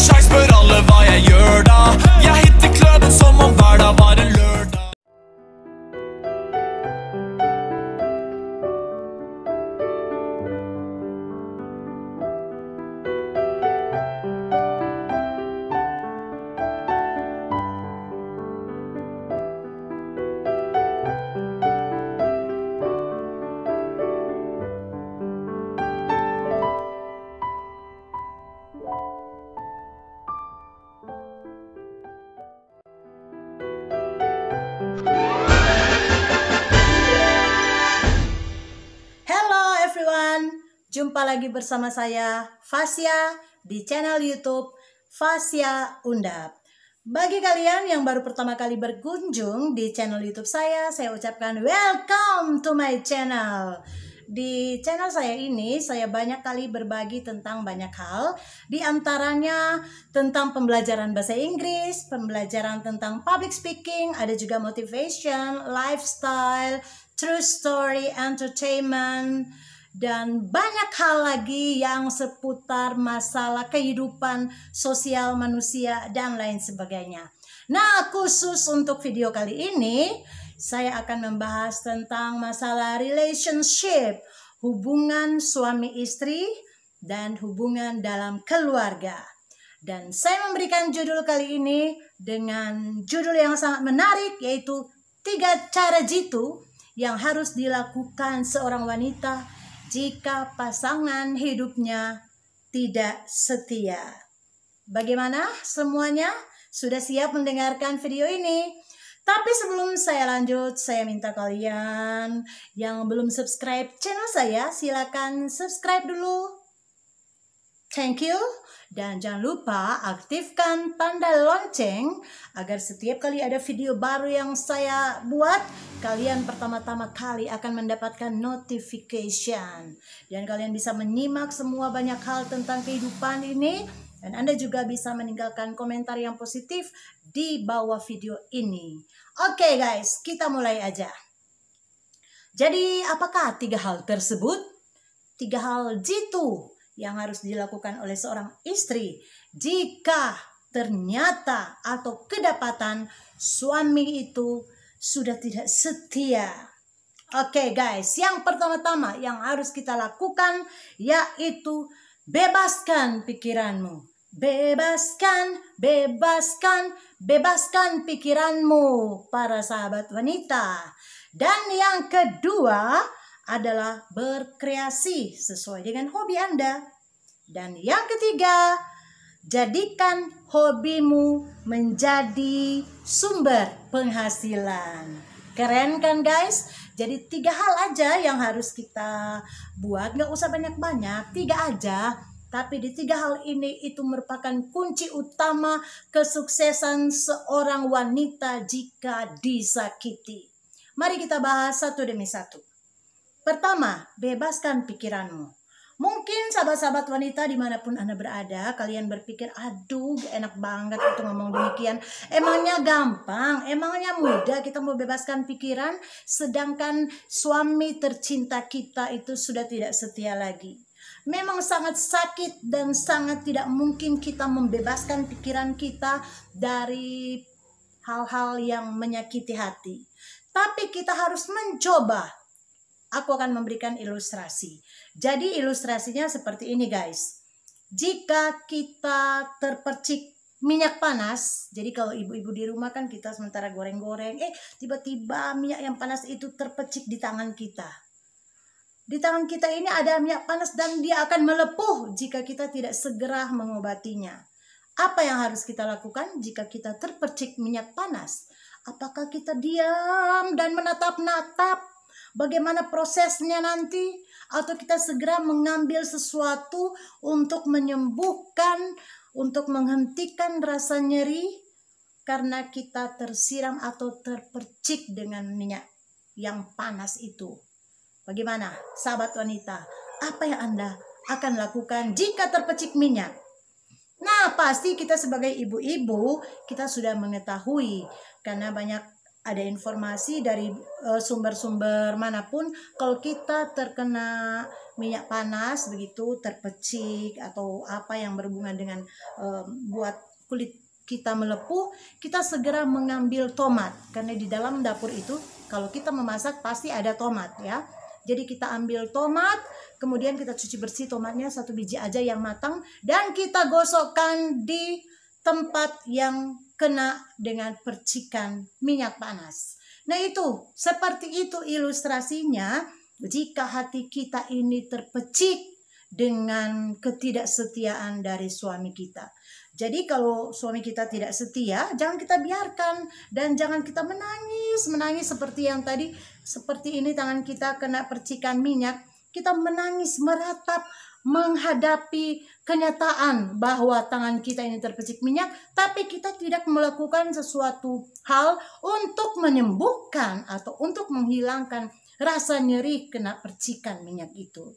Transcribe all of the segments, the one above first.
sjans, spør alle hva jeg gjør da. Jeg hitter kløben som om hverdag var en lørdag. Jumpa lagi bersama saya Fasya di channel YouTube Fasya Undap. Bagi kalian yang baru pertama kali berkunjung di channel YouTube saya ucapkan welcome to my channel. Di channel saya ini saya banyak kali berbagi tentang banyak hal, di antaranya tentang pembelajaran bahasa Inggris, pembelajaran tentang public speaking, ada juga motivation, lifestyle, true story, entertainment, dan banyak hal lagi yang seputar masalah kehidupan sosial manusia dan lain sebagainya. Nah, khusus untuk video kali ini saya akan membahas tentang masalah relationship, hubungan suami istri dan hubungan dalam keluarga. Dan saya memberikan judul kali ini dengan judul yang sangat menarik, yaitu 3 cara jitu yang harus dilakukan seorang wanita jika pasangan hidupnya tidak setia. Bagaimana semuanya? Sudah siap mendengarkan video ini? Tapi sebelum saya lanjut, saya minta kalian yang belum subscribe channel saya, silakan subscribe dulu. Thank you. Dan jangan lupa aktifkan tanda lonceng agar setiap kali ada video baru yang saya buat, kalian pertama-tama kali akan mendapatkan notification. Dan kalian bisa menyimak semua banyak hal tentang kehidupan ini. Dan Anda juga bisa meninggalkan komentar yang positif di bawah video ini. Oke guys, kita mulai aja. Jadi apakah 3 hal tersebut? 3 hal jitu yang harus dilakukan oleh seorang istri jika ternyata atau kedapatan suami itu sudah tidak setia. Oke guys, yang pertama-tama yang harus kita lakukan yaitu bebaskan pikiranmu. Bebaskan pikiranmu, para sahabat wanita. Dan yang kedua adalah berkreasi sesuai dengan hobi Anda. Dan yang ketiga, jadikan hobimu menjadi sumber penghasilan. Keren kan guys? Jadi 3 hal aja yang harus kita buat, nggak usah banyak-banyak, 3 aja. Tapi di 3 hal ini itu merupakan kunci utama kesuksesan seorang wanita jika disakiti. Mari kita bahas satu demi satu. Pertama, bebaskan pikiranmu. Mungkin sahabat-sahabat wanita dimanapun Anda berada, kalian berpikir, aduh enak banget untuk ngomong demikian. Emangnya gampang, emangnya mudah kita mau bebaskan pikiran, sedangkan suami tercinta kita itu sudah tidak setia lagi. Memang sangat sakit dan sangat tidak mungkin kita membebaskan pikiran kita dari hal-hal yang menyakiti hati. Tapi kita harus mencoba. Aku akan memberikan ilustrasi. Jadi ilustrasinya seperti ini guys. Jika kita terpercik minyak panas, jadi kalau ibu-ibu di rumah kan kita sementara goreng-goreng, tiba-tiba minyak yang panas itu terpercik di tangan kita. Di tangan kita ini ada minyak panas dan dia akan melepuh jika kita tidak segera mengobatinya. Apa yang harus kita lakukan jika kita terpercik minyak panas? Apakah kita diam dan menatap-natap bagaimana prosesnya nanti, atau kita segera mengambil sesuatu untuk menyembuhkan, untuk menghentikan rasa nyeri karena kita tersiram atau terpercik dengan minyak yang panas itu? Bagaimana sahabat wanita? Apa yang Anda akan lakukan jika terpercik minyak? Nah, pasti kita sebagai ibu-ibu kita sudah mengetahui, karena banyak ada informasi dari sumber-sumber manapun, kalau kita terkena minyak panas begitu, terpecik atau apa yang berhubungan dengan buat kulit kita melepuh, kita segera mengambil tomat, karena di dalam dapur itu kalau kita memasak pasti ada tomat ya. Jadi kita ambil tomat, kemudian kita cuci bersih tomatnya, 1 biji aja yang matang, dan kita gosokkan di tempat yang kena dengan percikan minyak panas. Nah itu, seperti itu ilustrasinya. Jika hati kita ini terpecik dengan ketidaksetiaan dari suami kita. Jadi kalau suami kita tidak setia, jangan kita biarkan, dan jangan kita menangis seperti yang tadi, seperti ini tangan kita kena percikan minyak, kita menangis meratap menghadapi kenyataan bahwa tangan kita ini terpecik minyak, tapi kita tidak melakukan sesuatu hal untuk menyembuhkan atau untuk menghilangkan rasa nyeri kena percikan minyak itu.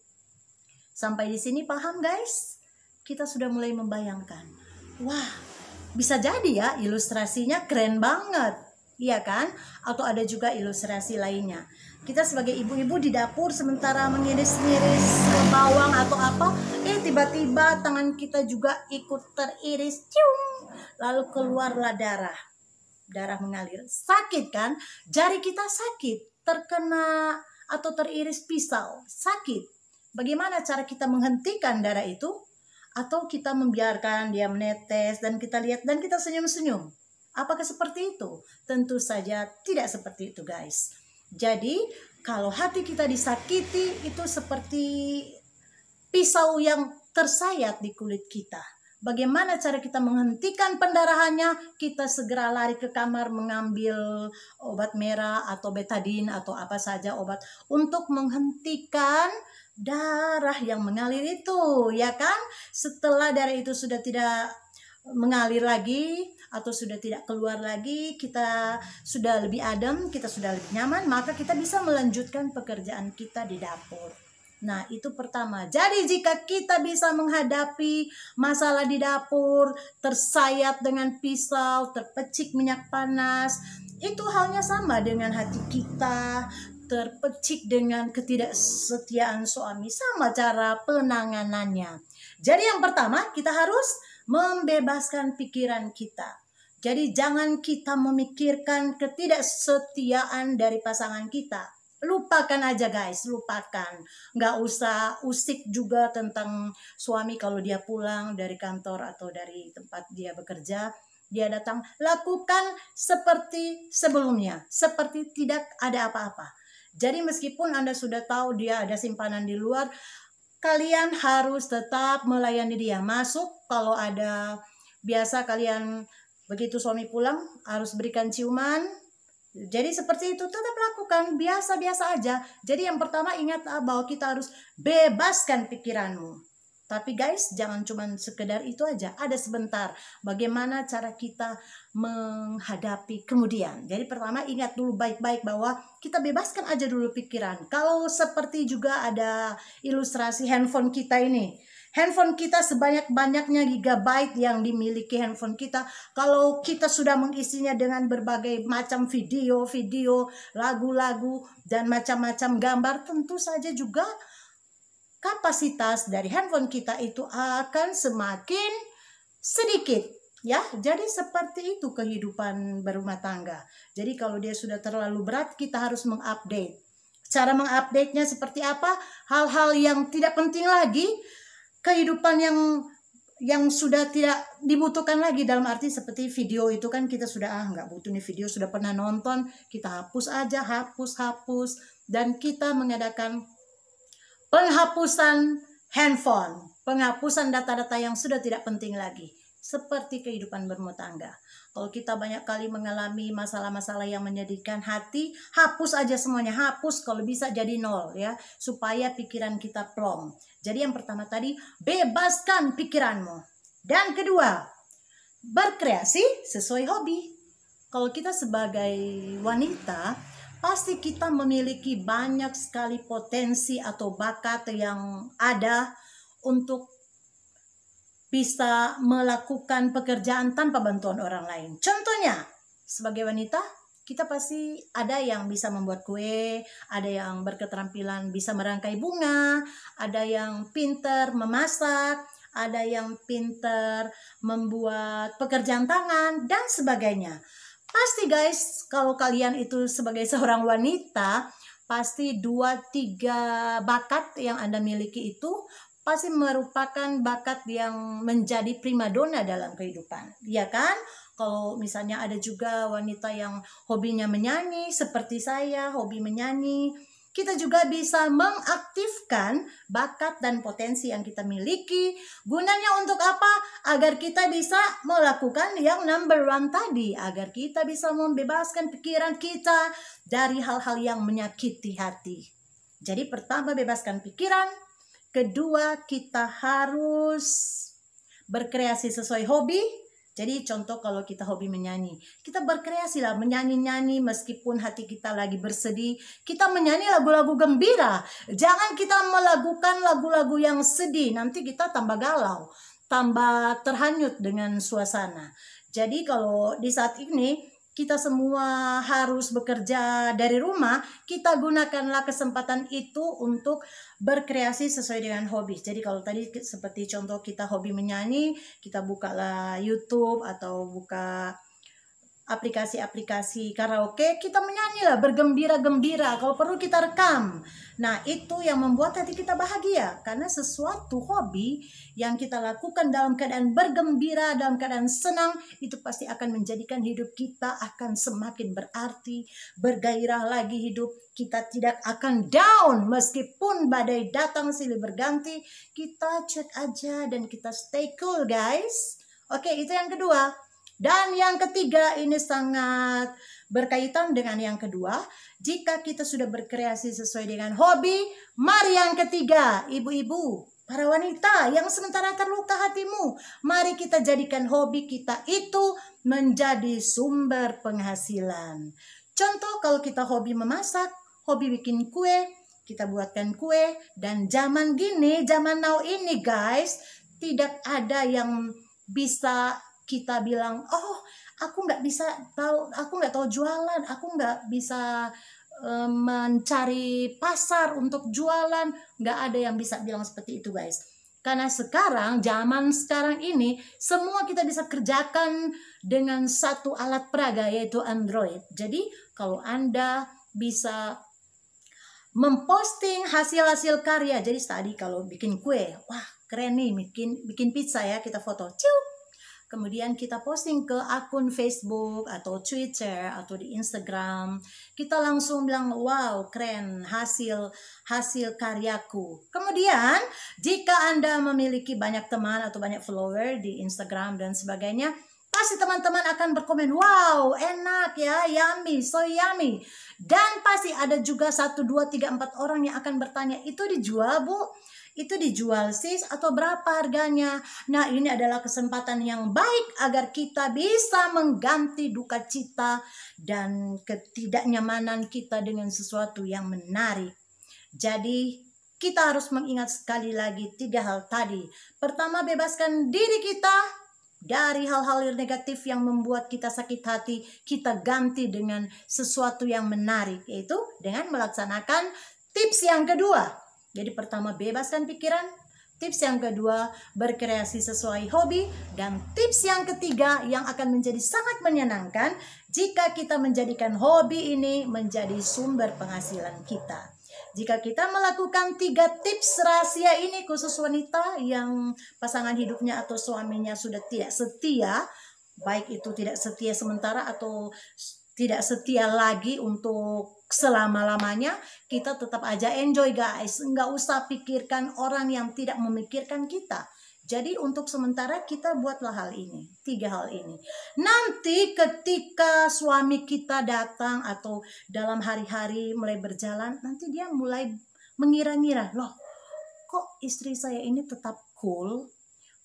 Sampai di sini paham guys? Kita sudah mulai membayangkan. Wah, bisa jadi ya ilustrasinya keren banget. Iya kan? Atau ada juga ilustrasi lainnya. Kita sebagai ibu-ibu di dapur sementara mengiris-iris bawang atau apa, tiba-tiba tangan kita juga ikut teriris, cium, lalu keluarlah darah. Darah mengalir. Sakit kan? Jari kita sakit, terkena atau teriris pisau, sakit. Bagaimana cara kita menghentikan darah itu? Atau kita membiarkan dia menetes dan kita lihat dan kita senyum-senyum? Apakah seperti itu? Tentu saja tidak seperti itu guys. Jadi kalau hati kita disakiti itu seperti pisau yang tersayat di kulit kita. Bagaimana cara kita menghentikan pendarahannya? Kita segera lari ke kamar mengambil obat merah atau betadine atau apa saja obat untuk menghentikan darah yang mengalir itu, ya kan? Setelah darah itu sudah tidak mengalir lagi atau sudah tidak keluar lagi, kita sudah lebih adem, kita sudah lebih nyaman, maka kita bisa melanjutkan pekerjaan kita di dapur. Nah, itu pertama. Jadi jika kita bisa menghadapi masalah di dapur, tersayat dengan pisau, terpecik minyak panas, itu halnya sama dengan hati kita, terpecik dengan ketidaksetiaan suami, sama cara penanganannya. Jadi yang pertama, kita harus membebaskan pikiran kita. Jadi jangan kita memikirkan ketidaksetiaan dari pasangan kita. Lupakan aja guys, lupakan. Nggak usah usik juga tentang suami kalau dia pulang dari kantor atau dari tempat dia bekerja. Dia datang, lakukan seperti sebelumnya, seperti tidak ada apa-apa. Jadi meskipun Anda sudah tahu dia ada simpanan di luar, kalian harus tetap melayani dia. Masuk kalau ada, biasa kalian begitu suami pulang harus berikan ciuman. Jadi seperti itu, tetap lakukan biasa-biasa aja. Jadi yang pertama ingat bahwa kita harus bebaskan pikiranmu. Tapi guys, jangan cuma sekedar itu aja. Ada sebentar bagaimana cara kita menghadapi kemudian. Jadi pertama ingat dulu baik-baik bahwa kita bebaskan aja dulu pikiran. Kalau seperti juga ada ilustrasi handphone kita ini. Handphone kita sebanyak-banyaknya gigabyte yang dimiliki handphone kita. Kalau kita sudah mengisinya dengan berbagai macam video, lagu-lagu, dan macam-macam gambar, tentu saja juga kapasitas dari handphone kita itu akan semakin sedikit. Ya, jadi seperti itu kehidupan berumah tangga. Jadi kalau dia sudah terlalu berat, kita harus mengupdate. Cara mengupdate-nya seperti apa? Hal-hal yang tidak penting lagi, kehidupan yang sudah tidak dibutuhkan lagi, dalam arti seperti video itu kan kita sudah nggak butuh nih video, sudah pernah nonton, kita hapus aja, hapus, dan kita mengadakan penghapusan handphone, penghapusan data-data yang sudah tidak penting lagi. Seperti kehidupan berumah tangga. Kalau kita banyak kali mengalami masalah-masalah yang menyedihkan hati, hapus aja semuanya, hapus, kalau bisa jadi 0 ya, supaya pikiran kita plong. Jadi yang pertama tadi, bebaskan pikiranmu. Dan kedua, berkreasi sesuai hobi. Kalau kita sebagai wanita, pasti kita memiliki banyak sekali potensi atau bakat yang ada untuk bisa melakukan pekerjaan tanpa bantuan orang lain. Contohnya, sebagai wanita, kita pasti ada yang bisa membuat kue, ada yang berketerampilan bisa merangkai bunga, ada yang pinter memasak, ada yang pinter membuat pekerjaan tangan, dan sebagainya. Pasti guys, kalau kalian itu sebagai seorang wanita, pasti 2-3 bakat yang Anda miliki itu pasti merupakan bakat yang menjadi primadona dalam kehidupan, ya kan? Kalau misalnya ada juga wanita yang hobinya menyanyi, seperti saya, hobi menyanyi, kita juga bisa mengaktifkan bakat dan potensi yang kita miliki. Gunanya untuk apa? Agar kita bisa melakukan yang number one tadi, agar kita bisa membebaskan pikiran kita dari hal-hal yang menyakiti hati. Jadi pertama, bebaskan pikiran. Kedua, kita harus berkreasi sesuai hobi. Jadi contoh kalau kita hobi menyanyi, kita berkreasi lah menyanyi-nyanyi meskipun hati kita lagi bersedih. Kita menyanyi lagu-lagu gembira. Jangan kita melakukan lagu-lagu yang sedih, nanti kita tambah galau, tambah terhanyut dengan suasana. Jadi kalau di saat ini kita semua harus bekerja dari rumah, kita gunakanlah kesempatan itu untuk berkreasi sesuai dengan hobi. Jadi kalau tadi seperti contoh kita hobi menyanyi, kita bukalah YouTube atau buka aplikasi-aplikasi karaoke, kita menyanyilah bergembira-gembira, kalau perlu kita rekam. Nah, itu yang membuat hati kita bahagia, karena sesuatu hobi yang kita lakukan dalam keadaan bergembira, dalam keadaan senang, itu pasti akan menjadikan hidup kita akan semakin berarti, bergairah lagi hidup. Kita tidak akan down meskipun badai datang silih berganti. Kita cek aja dan kita stay cool guys. Oke, itu yang kedua. Dan yang ketiga, ini sangat berkaitan dengan yang kedua. Jika kita sudah berkreasi sesuai dengan hobi, mari yang ketiga, ibu-ibu, para wanita yang sementara terluka hatimu, mari kita jadikan hobi kita itu menjadi sumber penghasilan. Contoh kalau kita hobi memasak, hobi bikin kue, kita buatkan kue. Dan zaman gini, zaman now ini guys, tidak ada yang bisa kita bilang, oh aku nggak tahu jualan, aku nggak bisa mencari pasar untuk jualan. Nggak ada yang bisa bilang seperti itu guys. Karena sekarang, zaman sekarang ini, semua kita bisa kerjakan dengan satu alat peraga, yaitu Android. Jadi kalau Anda bisa memposting hasil-hasil karya, jadi tadi kalau bikin kue, wah keren nih, bikin pizza ya, kita foto, cium. Kemudian kita posting ke akun Facebook atau Twitter atau di Instagram. Kita langsung bilang, wow keren hasil karyaku. Kemudian jika Anda memiliki banyak teman atau banyak follower di Instagram dan sebagainya, pasti teman-teman akan berkomen, wow enak ya, yummy, so yummy. Dan pasti ada juga 1, 2, 3, 4 orang yang akan bertanya, itu dijual bu? Itu dijual sis atau berapa harganya? Nah, ini adalah kesempatan yang baik agar kita bisa mengganti duka cita dan ketidaknyamanan kita dengan sesuatu yang menarik. Jadi kita harus mengingat sekali lagi 3 hal tadi. Pertama, bebaskan diri kita dari hal-hal negatif yang membuat kita sakit hati. Kita ganti dengan sesuatu yang menarik, yaitu dengan melaksanakan tips yang kedua. Jadi pertama, bebaskan pikiran. Tips yang kedua, berkreasi sesuai hobi. Dan tips yang ketiga yang akan menjadi sangat menyenangkan jika kita menjadikan hobi ini menjadi sumber penghasilan kita. Jika kita melakukan 3 tips rahasia ini, khusus wanita yang pasangan hidupnya atau suaminya sudah tidak setia, baik itu tidak setia sementara atau tidak setia lagi untuk selama-lamanya, kita tetap aja enjoy guys. Nggak usah pikirkan orang yang tidak memikirkan kita. Jadi untuk sementara kita buatlah hal ini, 3 hal ini. Nanti ketika suami kita datang atau dalam hari-hari mulai berjalan, nanti dia mulai mengira-ngira, loh kok istri saya ini tetap cool?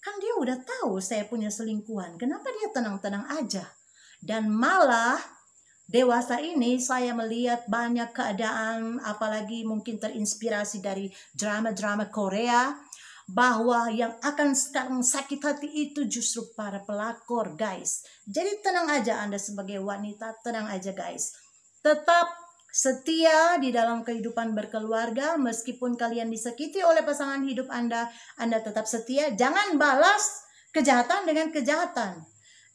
Kan dia udah tahu saya punya selingkuhan, kenapa dia tenang-tenang aja? Dan malah dewasa ini saya melihat banyak keadaan, apalagi mungkin terinspirasi dari drama-drama Korea. bahwa yang akan sekarang sakit hati itu justru para pelakor, guys. Jadi tenang aja Anda sebagai wanita, tenang aja guys. Tetap setia di dalam kehidupan berkeluarga, meskipun kalian disakiti oleh pasangan hidup Anda tetap setia. Jangan balas kejahatan dengan kejahatan.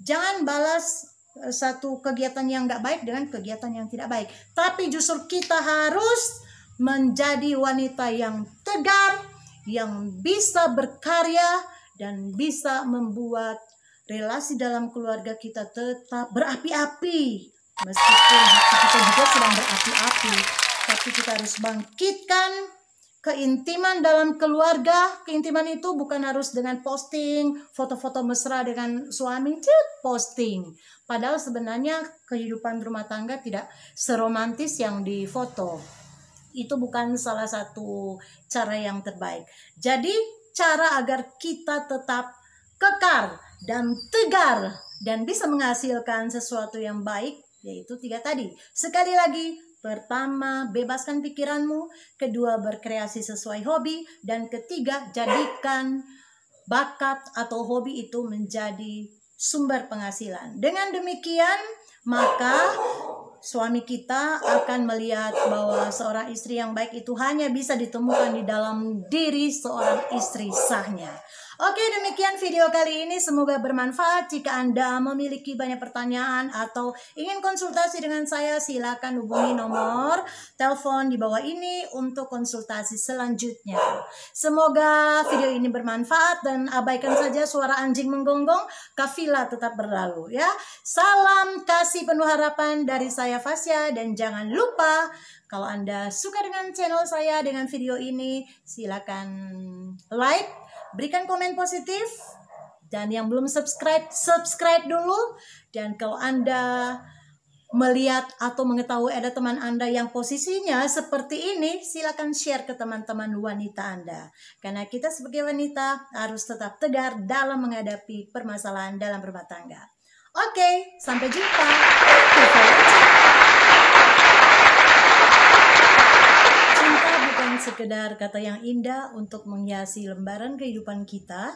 Jangan balas satu kegiatan yang gak baik dengan kegiatan yang tidak baik. Tapi justru kita harus menjadi wanita yang tegar, yang bisa berkarya, dan bisa membuat relasi dalam keluarga kita tetap berapi-api. Meskipun hati kita juga sedang berapi-api, tapi kita harus bangkitkan keintiman dalam keluarga. Keintiman itu bukan harus dengan posting foto-foto mesra dengan suami, posting. Padahal sebenarnya kehidupan rumah tangga tidak seromantis yang difoto. Itu bukan salah satu cara yang terbaik. Jadi cara agar kita tetap kekar dan tegar dan bisa menghasilkan sesuatu yang baik, yaitu 3 tadi. Sekali lagi, pertama, bebaskan pikiranmu. Kedua, berkreasi sesuai hobi. Dan ketiga, jadikan bakat atau hobi itu menjadi sumber penghasilan. Dengan demikian, maka suami kita akan melihat bahwa seorang istri yang baik itu hanya bisa ditemukan di dalam diri seorang istri sahnya. Oke, demikian video kali ini. Semoga bermanfaat. Jika Anda memiliki banyak pertanyaan atau ingin konsultasi dengan saya, silakan hubungi nomor telepon di bawah ini untuk konsultasi selanjutnya. Semoga video ini bermanfaat dan abaikan saja suara anjing menggonggong. Kafilah tetap berlalu ya. Salam kasih penuh harapan dari saya Fasya, dan jangan lupa kalau Anda suka dengan channel saya, dengan video ini, silakan like, berikan komen positif, dan yang belum subscribe, subscribe dulu. Dan kalau Anda melihat atau mengetahui ada teman Anda yang posisinya seperti ini, silakan share ke teman-teman wanita Anda. Karena kita sebagai wanita harus tetap tegar dalam menghadapi permasalahan dalam rumah tangga. Oke, sampai jumpa. Cinta bukan sekedar kata yang indah untuk menghiasi lembaran kehidupan kita,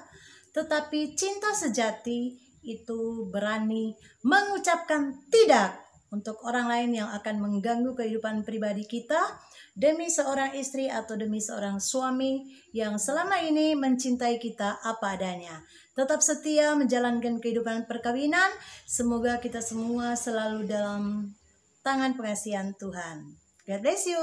tetapi cinta sejati itu berani mengucapkan tidak untuk orang lain yang akan mengganggu kehidupan pribadi kita, demi seorang istri atau demi seorang suami yang selama ini mencintai kita apa adanya. Tetap setia menjalankan kehidupan perkawinan. Semoga kita semua selalu dalam tangan pengasihan Tuhan. God bless you.